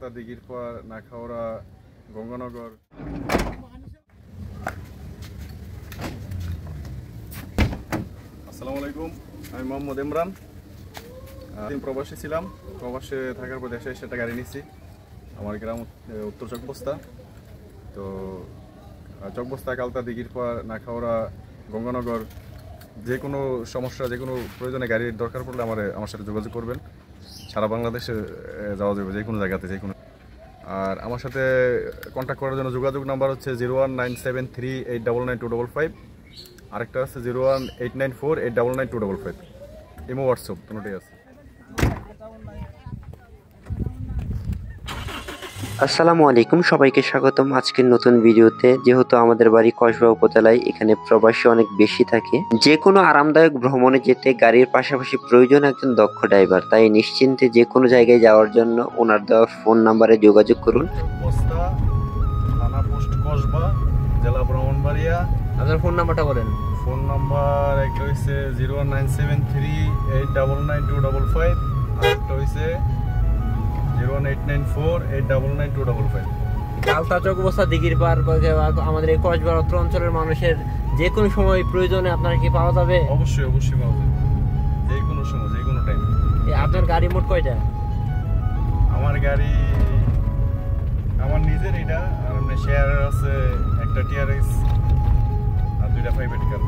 কালতা, দিঘির পাড়, নাখাউড়া, গঙ্গানগর। আসসালামু আলাইকুম, আমি মোহাম্মদ ইমরান। প্রবাসী ছিলাম, প্রবাসে থাকার পর দেশে এসে একটা গাড়ি নিচ্ছি। আমার গ্রাম উত্তর চকবস্তা। তো চকবস্তা, কালতা, দিঘির পাড়, নাখাউড়া, গঙ্গানগর, যে কোনো সমস্যা, যে কোনো প্রয়োজনে গাড়ির দরকার পড়লে আমার সাথে যোগাযোগ করবেন। সারা বাংলাদেশে যাওয়া যাবে, যে কোনো জায়গাতে, যে কোনো। আর আমার সাথে কন্ট্যাক্ট করার জন্য যোগাযোগ নাম্বার হচ্ছে 01973899255। আরেকটা আছে 01894899255। ইমো, হোয়াটসঅ্যাপ দুটোই আছে। আসসালামু আলাইকুম, সবাইকে স্বাগতম আজকের নতুন ভিডিওতে। যেহেতু আমাদের বাড়ি কসবা উপজেলায়, এখানে প্রবাসী অনেক বেশি থাকে। যে কোনো আরামদায়ক ভ্রমণে যেতে গাড়ির পাশাপাশি প্রয়োজন একজন দক্ষ ড্রাইভার। তাই নিশ্চিন্তে যে কোনো জায়গায় যাওয়ার জন্য ওনার দেওয়া ফোন নাম্বারে যোগাযোগ করুন। থানা পোস্ট কসবা, জেলা ব্রাহ্মণবাড়িয়া। আপনার ফোন নাম্বারটা বলেন। ফোন নাম্বার একটা হচ্ছে 01973899255, আর একটা হচ্ছে 01894899255। কালতা, চকবস্তা, দিঘির পাড়, আমাদের এই কসবা অত্র অঞ্চলের মানুষের যে কোনো সময় প্রয়োজনে আপনার কি পাওয়া যাবে? অবশ্যই অবশ্যই পাওয়া যাবে, যে কোনো সময়, যে কোনো টাইম। আপনার গাড়ি মোট কয়টা? আমার গাড়ি আমার নিজের, এটা আর শেয়ার আছে একটা টিআরএক্স আর দুইটা 5 কার।